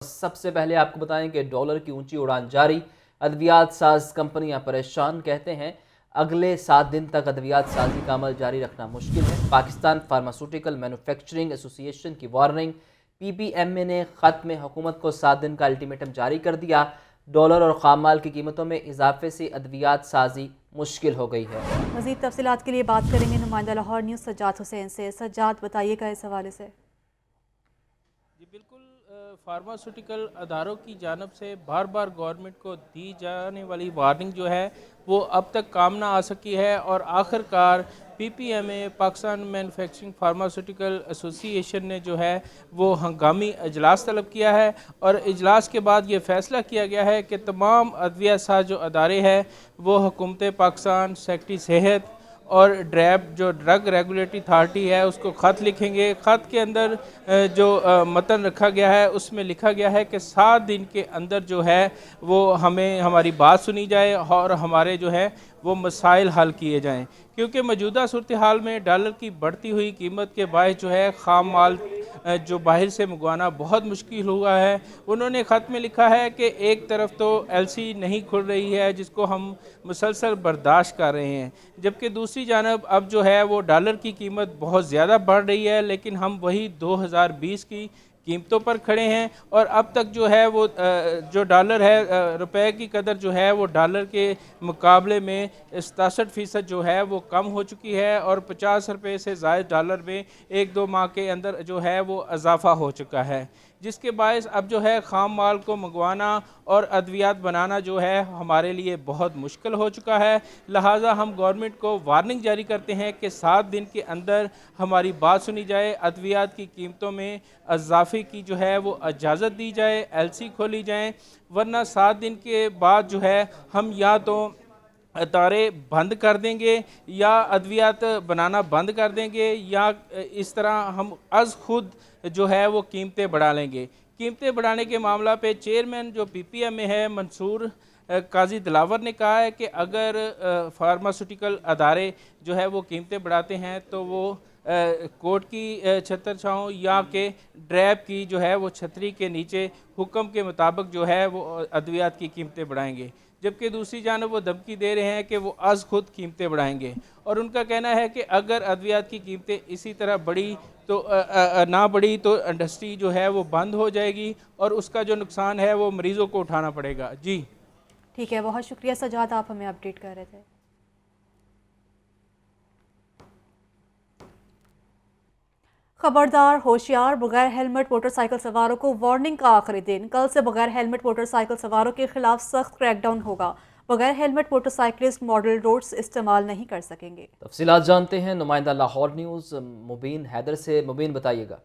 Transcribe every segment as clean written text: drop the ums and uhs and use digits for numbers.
सबसे पहले आपको बताएं कि डॉलर की ऊंची उड़ान जारी। अद्वियात साज कंपनियां परेशान, कहते हैं अगले 7 दिन तक अद्वियात साजी का अमल जारी रखना मुश्किल है। पाकिस्तान फार्मास्यूटिकल मैन्युफैक्चरिंग एसोसिएशन की वार्निंग। पीपीएमए ने ख़त में हुकूमत को 7 दिन का अल्टीमेटम जारी कर दिया। डॉलर और खाम माल की कीमतों में इजाफे से अद्वियात साजी मुश्किल हो गई है। मज़ीद तफसीलात के लिए बात करेंगे नुमाइंदा लाहौर न्यूज़ सज्जाद हुसैन से। सज्जाद, बताइएगा इस हवाले से। जी बिल्कुल, फार्मास्यूटिकल अदारों की जानब से बार बार गवर्नमेंट को दी जाने वाली वार्निंग जो है वो अब तक काम ना आ सकी है और आखिरकार पीपीएमए पाकिस्तान मैन्युफैक्चरिंग फार्मास्यूटिकल एसोसिएशन ने जो है वो हंगामी इजलास तलब किया है और इजलास के बाद ये फ़ैसला किया गया है कि तमाम अदविया साज जो अदारे हैं वो हुकूमत पाकिस्तान, सेक्रेटरी सेहत और ड्रैब जो ड्रग रेगुलेटरी अथॉरिटी है उसको ख़त लिखेंगे। ख़त के अंदर जो मतन रखा गया है उसमें लिखा गया है कि 7 दिन के अंदर जो है वो हमें हमारी बात सुनी जाए और हमारे जो है वो मसाइल हल किए जाएं, क्योंकि मौजूदा सूरत हाल में डॉलर की बढ़ती हुई कीमत के बायस जो है खाम माल जो बाहर से मंगवाना बहुत मुश्किल हुआ है। उन्होंने ख़त में लिखा है कि एक तरफ तो एलसी नहीं खुल रही है जिसको हम मुसलसल बर्दाश्त कर रहे हैं, जबकि दूसरी जानब अब जो है वो डॉलर की कीमत बहुत ज़्यादा बढ़ रही है, लेकिन हम वही 2020 की कीमतों पर खड़े हैं और अब तक जो है वो जो डॉलर है रुपए की कदर जो है वो डॉलर के मुकाबले में 67% जो है वो कम हो चुकी है और 50 रुपये से ज़ायद डॉलर में 1-2 माह के अंदर जो है वो इजाफ़ा हो चुका है, जिसके बायस अब जो है ख़ाम माल को मंगवाना और अद्वियात बनाना जो है हमारे लिए बहुत मुश्किल हो चुका है। लिहाजा हम गवर्नमेंट को वार्निंग जारी करते हैं कि 7 दिन के अंदर हमारी बात सुनी जाए, अद्वियात की कीमतों में इजाफे की जो है वो इजाज़त दी जाए, एलसी खोली जाए, वरना 7 दिन के बाद जो है हम या तो अदारे बंद कर देंगे या अद्वियात बनाना बंद कर देंगे या इस तरह हम अज़ खुद जो है वो कीमतें बढ़ा लेंगे। कीमतें बढ़ाने के मामला पे चेयरमैन जो पीपीएम में है मंसूर काजी दिलावर ने कहा है कि अगर फार्मास्यूटिकल अदारे जो है वो कीमतें बढ़ाते हैं तो वो कोर्ट की छतर छाँव या के ड्रैब की जो है वो छतरी के नीचे हुक्म के मुताबिक जो है वो अद्वियात की कीमतें बढ़ाएंगे, जबकि दूसरी जानब वो धमकी दे रहे हैं कि वो अज़ खुद कीमतें बढ़ाएंगे और उनका कहना है कि अगर अद्वियात की कीमतें इसी तरह बढ़ी तो ना बढ़ी तो इंडस्ट्री जो है वो बंद हो जाएगी और उसका जो नुकसान है वो मरीज़ों को उठाना पड़ेगा। जी ठीक है, बहुत शुक्रिया सजाद, आप हमें अपडेट कर रहे थे। खबरदार, होशियार, बगैर हेलमेट मोटरसाइकिल सवारों को वार्निंग का आखिरी दिन। कल से बगैर हेलमेट मोटरसाइकिल सवारों के खिलाफ सख्त क्रैकडाउन होगा। बगैर हेलमेट मोटरसाइकिलिस्ट मॉडल रोड्स इस्तेमाल नहीं कर सकेंगे। तफसीलात जानते हैं नुमाइंदा लाहौर न्यूज़ मुबीन हैदर से। मुबीन, बताइएगा।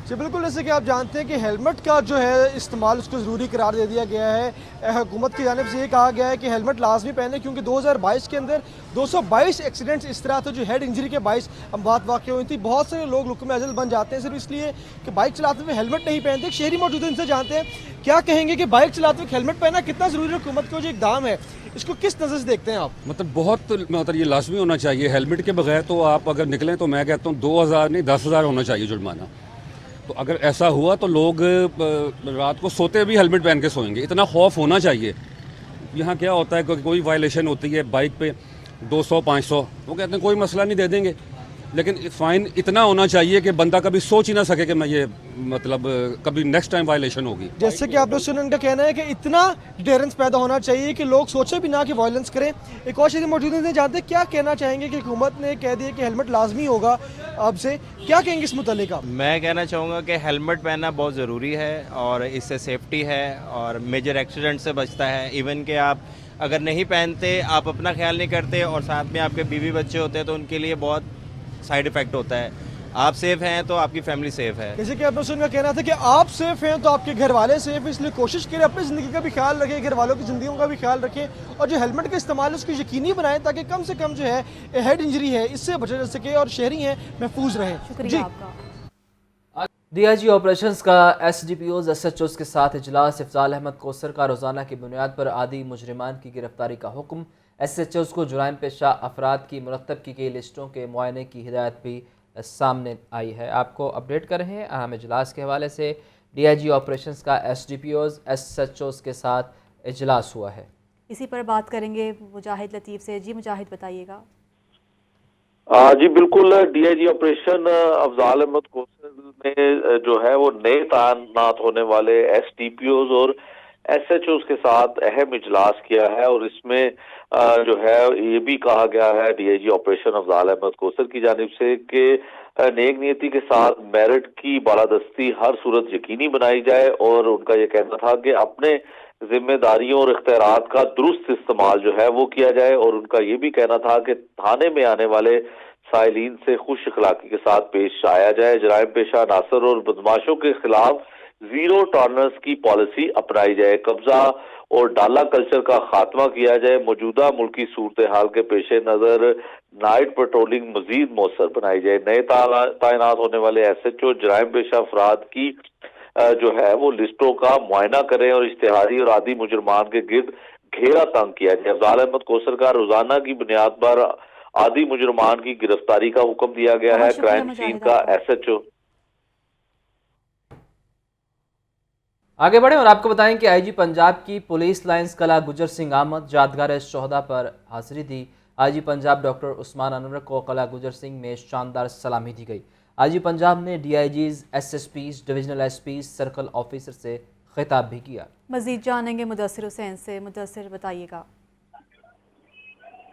जी बिल्कुल, जैसे कि आप जानते हैं कि हेलमेट का जो है इस्तेमाल उसको ज़रूरी करार दे दिया गया है। हुकूमत की जानिब से ये कहा गया है कि हेलमेट लाजमी पहने, क्योंकि 2022 के अंदर 222 एक्सीडेंट्स इस तरह थे जो हेड इंजरी के बाइस बात वाक़ हुई थी। बहुत से लोग लुक्म अजल बन जाते हैं सिर्फ इसलिए कि बाइक चलाते हुए हेलमेट नहीं पहनते। एक शहरी मौजूद है, इनसे जानते हैं क्या कहेंगे कि बाइक चलाते हुए हेलमेट पहनना कितना ज़रूरी है। हुकूमत का जो इकदाम है इसको किस नज़र से देखते हैं आप? मतलब ये लाजमी होना चाहिए। हेलमेट के बगैर तो आप अगर निकलें तो मैं कहता हूँ 2000 नहीं 10,000 होना चाहिए जुर्माना। तो अगर ऐसा हुआ तो लोग रात को सोते भी हेलमेट पहन के सोएंगे, इतना खौफ होना चाहिए। यहाँ क्या होता है, कोई वायलेशन होती है बाइक पे 200-500, वो कहते हैं कोई मसला नहीं, दे देंगे, लेकिन फ़ाइन इतना होना चाहिए कि बंदा कभी सोच ही ना सके कि मैं ये मतलब कभी नेक्स्ट टाइम वायलेशन होगी। जैसे कि आपने सुना, उनका कहना है कि इतना डिटेरेंस पैदा होना चाहिए कि लोग सोचे भी ना कि वायलेंस करें। एक और शहरी मौजूद है, जानते हैं क्या कहना चाहेंगे कि हुकूमत ने कह दिया कि हेलमेट लाजमी होगा अब से, क्या कहेंगे इस मुतालिक आप? मैं कहना चाहूँगा कि हेलमेट पहनना बहुत ज़रूरी है और इससे सेफ्टी है और मेजर एक्सीडेंट से बचता है। इवन कि आप अगर नहीं पहनते, आप अपना ख्याल नहीं करते और साथ में आपके बीवी बच्चे होते हैं तो उनके लिए बहुत साइड इफ़ेक्ट होता है। आप सेफ हैं तो आपकी फैमिली सेफ है। जैसे कि आपने सुना, कहना था कि आप सेफ हैं तो आपके घर वाले सेफ हैं, इसलिए कोशिश करें अपनी ज़िंदगी का भी ख्याल रखें, घर वालों की ज़िंदगियों का भी ख्याल रखें और जो हेलमेट का इस्तेमाल है उसको यकीनी बनाएं ताकि कम से कम जो है हेड इंजरी है इससे बचा जा सके और शहरी हैं महफूज रहें। शुक्रिया आपका। डीआईजी ऑपरेशंस का एसडीपीओज एसएचओज के साथ इजलास। इफ्जाल अहमद कोसर का रोजाना की बुनियाद पर आदि मुजरिमान की गिरफ्तारी का हुक्म। एसएचओज को जुराइम पेशा अफराद की मुरतब की गई लिस्टों के मुआयने की हिदायत भी सामने आई है। आपको अपडेट कर रहे हैं अहम इजलास के हवाले से। DIG ऑपरेशंस का SDPOs SHOs के साथ इजलास हुआ है। इसी पर बात करेंगे मुजाहिद लतीफ़ से। जी मुजाहिद, बताइएगा। जी बिल्कुल, DIG ऑपरेशन अफजाल अहमद कोसर ने जो है वो नए तैनात होने वाले SDPOs और SHOs के साथ अहम इजलास किया है और इसमें जो है ये भी कहा गया है DIG ऑपरेशन अफजाल अहमद कोसर की जानिब से कि नेक नीयती के साथ मेरिट की बालादस्ती हर सूरत यकीनी बनाई जाए और उनका ये कहना था कि अपने जिम्मेदारियों और इख्तियारात का दुरुस्त इस्तेमाल जो है वो किया जाए और उनका ये भी कहना था कि थाने में आने वाले साइलिन से खुश अखलाकी के साथ पेश आया जाए। जराइम पेशा अनासर और बदमाशों के खिलाफ जीरो टॉलरेंस की पॉलिसी अपनाई जाए। कब्जा और डाला कल्चर का खात्मा किया जाए। मौजूदा मुल्की सूरत हाल के पेश नजर नाइट पेट्रोलिंग मजीद मौसर बनाई जाए। नए तैनात होने वाले SHO जराइम पेशा अफराद की जो है वो लिस्टों का मुआयना करें और इश्तिहारी और आदि मुजरमान के गिर्द घेरा तंग किया जाए। अफजाल अहमद कोसर का रोजाना की बुनियाद पर आदि मुजरमान की गिरफ्तारी का हुक्म दिया गया है। क्राइम सीन का SHO। आगे बढ़े और आपको बताएं कि IG पंजाब की पुलिस लाइंस कला गुजर सिंह अहमद यादगार शोहदा पर हाजिरी दी। IG पंजाब डॉक्टर उस्मान अनवर को कला गुजर सिंह में शानदार सलामी दी गई। IG पंजाब ने DIGs SSPs divisional SPs circle officer से खिताब भी किया। मजीद जानेंगे मुदस्सिर हुसैन से। मुदस्सिर, बताइएगा।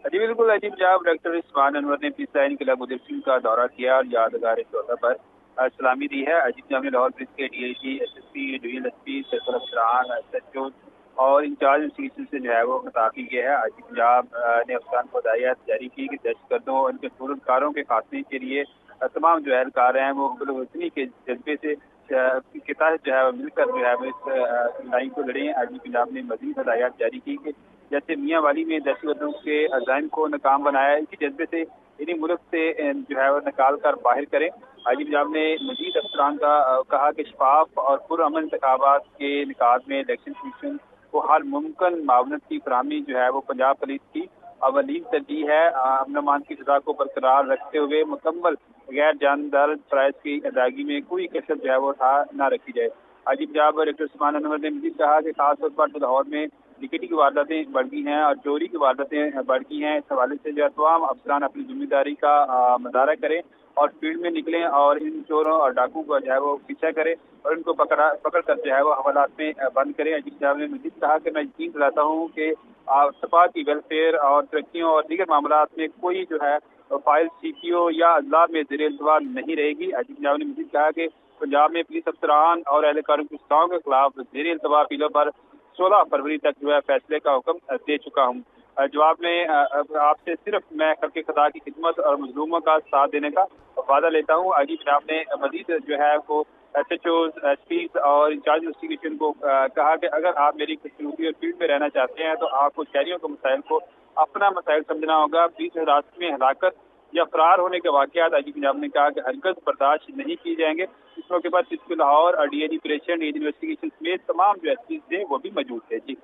जी बिल्कुल, IG पंजाब डॉक्टर उस्मान अनवर ने पुलिस लाइन किला गुजर सिंह का दौरा किया और यादगार शोहदा पर सलामी दी है। IG पंजाब ने लाहौर पुलिस के DIG SSP divisional SP circle अफसरान SHO और इंचार्ज इंस्टीट्यूशन से जो है वो खिताब की गया है। IG पंजाब ने अफसरान को हिदायत जारी की कि दहशतगर्दों और उनके सूरतकारों के खात्मे के लिए तमाम जो एहलकार हैं वो वतनी के जज्बे से के तहत जो है मिलकर जो है इस लड़ाई को लड़े हैं। IG पंजाब ने मजीद हिदायत जारी की कि जैसे मियाँ वाली में दहशतगर्दों के अज़ाइम को नाकाम बनाया, इसी जज्बे से इन्हीं मुल्क से जो है वो निकाल कर बाहर करें। IG पंजाब ने मजीद अफसरान का कहा कि शफाफ और पुरअमन इंतखाबात के निकात में इलेक्शन कमीशन को हर मुमकिन मावनत की फराहमी जो है वो पंजाब पुलिस की अवलीन तरजीह है। अमन अमान की सजा को बरकरार रखते हुए मुकम्मल गैर जानदार फराइज की अदायगी में कोई कसर जो है वो न रखी जाए। IG पंजाब डॉक्टर उस्मान अनवर ने मजीद कहा कि खासतौर पर लाहौर में लिकेटी की वारदातें बढ़ गई हैं और चोरी की वारदातें बढ़ गई हैं। इस हवाले से जो तमाम अफसरान अपनी जिम्मेदारी का मुजाहरा करें और फील्ड में निकलें और इन चोरों और डाकू को जो है वो पीछा करें और इनको पकड़ कर जो है वो हवालात में बंद करें। IG पंजाब ने मजीद कहा कि मैं यकीन दिलाता हूँ कि सपा की वेलफेयर और तरक्कियों और दीगर मामलात में कोई जो है फाइल CPO या अजला में ज़ेर इल्तवा नहीं रहेगी। IG पंजाब ने मजीद कहा कि पंजाब में पुलिस अफसरान और एहलकारों की सजाओं के खिलाफ ज़ेर इल्तवा अपीलों पर 16 फरवरी तक जो है फैसले का हुक्म दे चुका हूँ। जवाब में आपसे सिर्फ मैं करके खुदा की खिदमत और मजलूमों का साथ देने का वादा लेता हूँ। IG पंजाब ने मजीद जो है वो SHOs SPs और इंचार्ज इंस्टीट्यूशन को कहा कि अगर आप मेरी खसूसी और फील्ड में रहना चाहते हैं तो आपको शहरियों के मसाइल को अपना मसाइल समझना होगा। बीच रास्ते में हलाकत या फरार होने के वाकयात IG पंजाब ने कहा कि हरकत बर्दाश्त नहीं किए जाएंगे। इस मौके पर सिस्को लाहौर और DIG ऑपरेशन इन्वेस्टिगेशन समेत तमाम जो SPs थे वो भी मौजूद थे। जी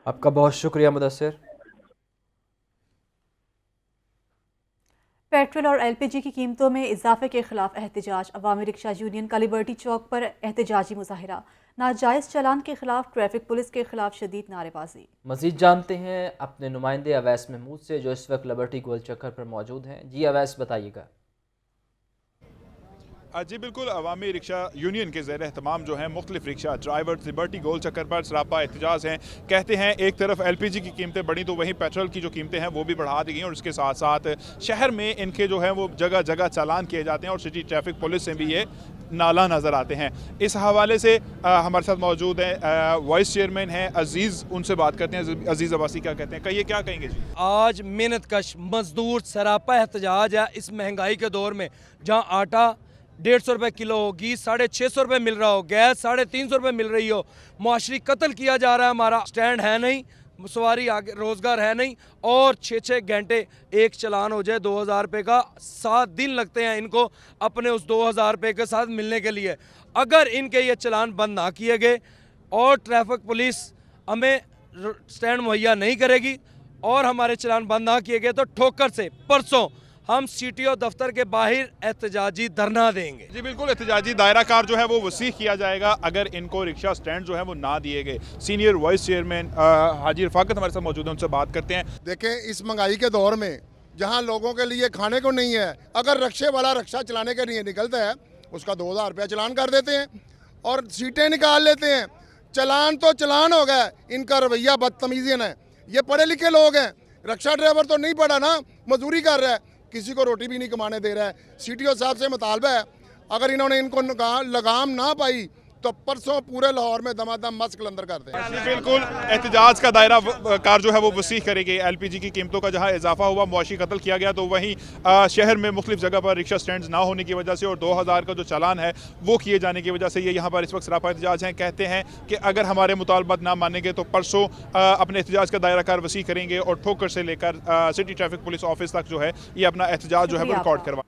आपका बहुत शुक्रिया मुदस्सिर। पेट्रोल और LPG की कीमतों में इजाफे के खिलाफ एहतजाज। अवामी रिक्शा यूनियन का लिबर्टी चौक पर एहतजाजी मुजाहिरा। नाजायज़ चलान के खिलाफ ट्रैफिक पुलिस के खिलाफ शदीद नारेबाजी। मजीद जानते हैं अपने नुमाइंदे अवैस महमूद से जो इस वक्त लिबर्टी गोल चक्कर पर मौजूद हैं। जी अवैस, बताइएगा। जी बिल्कुल, अवामी रिक्शा यूनियन के ज़ेर एहतमाम जो है मुख्तलिफ रिक्शा ड्राइवर्स लिबर्टी गोल चक्कर पर सरापा एहतजाज हैं। कहते हैं एक तरफ LPG की कीमतें बढ़ी तो वहीं पेट्रोल की जो कीमतें हैं वो भी बढ़ा दी गई और उसके साथ साथ शहर में इनके जो है वो जगह जगह चालान किए जाते हैं और सिटी ट्रैफिक पुलिस से भी ये नाला नज़र आते हैं। इस हवाले से हमारे साथ मौजूद हैं वाइस चेयरमैन हैं अजीज़, उनसे बात करते हैं। अजीज़ अब्बासी क्या कहते हैं, कहिए क्या कहेंगे जी? आज मेहनत कश मजदूर सरापा एहतजाज है इस महंगाई के दौर में, जहाँ आटा 150 रुपये किलो हो, घी 650 रुपये मिल रहा हो, गैस 350 रुपये मिल रही हो, मुआशरी कत्ल किया जा रहा है, हमारा स्टैंड है नहीं, सवारी आगे रोज़गार है नहीं और 6-6 घंटे एक चलान हो जाए 2000 रुपये का, 7 दिन लगते हैं इनको अपने उस 2000 रुपये के साथ मिलने के लिए। अगर इनके ये चलान बंद ना किए गए और ट्रैफिक पुलिस हमें स्टैंड मुहैया नहीं करेगी और हमारे चलान बंद ना किए गए तो ठोकर से परसों हम CTO दफ्तर के बाहर एहतजाजी धरना देंगे। जी बिल्कुल, एहतजाजी दायरा कार जो है वो वसी किया जाएगा अगर इनको रिक्शा स्टैंड जो है वो ना दिए गए। सीनियर वाइस चेयरमैन हाजी रफाकत हमारे साथ मौजूद हैं, उनसे बात करते हैं। देखें, इस महंगाई के दौर में जहां लोगों के लिए खाने को नहीं है, अगर रिक्शे वाला रिक्शा चलाने के लिए निकलता है उसका 2000 रुपया चलान कर देते हैं और सीटें निकाल लेते हैं। चलान तो चलान हो गया, इनका रवैया बदतमीजी है। ये पढ़े लिखे लोग हैं, रिक्शा ड्राइवर तो नहीं पढ़ा ना, मजदूरी कर रहा है, किसी को रोटी भी नहीं कमाने दे रहा है। CTO साहब से मुतालबा है, अगर इन्होंने इनको लगाम ना पाई तो परसों पूरे लाहौर में दमादम मस्क अंदर कर दें। बिल्कुल, एहतजाज का दायरा कार जो है वो वसी करेगी। LPG की कीमतों का जहां इजाफा हुआ, मुआशी कत्ल किया गया, तो वहीं शहर में मुख्तलिफ जगह पर रिक्शा स्टैंड ना होने की वजह से और 2000 का जो चालान है वो किए जाने की वजह से ये यहाँ पर इस वक्त सरापा एहतजाज हैं। कहते हैं कि अगर हमारे मुतालबात ना मानेंगे तो परसों अपने एहतजाज का दायरा कार वसी करेंगे और ठोकर से लेकर सिटी ट्रैफिक पुलिस ऑफिस तक जो है ये अपना एहतजाज जो है वो रिकॉर्ड करवा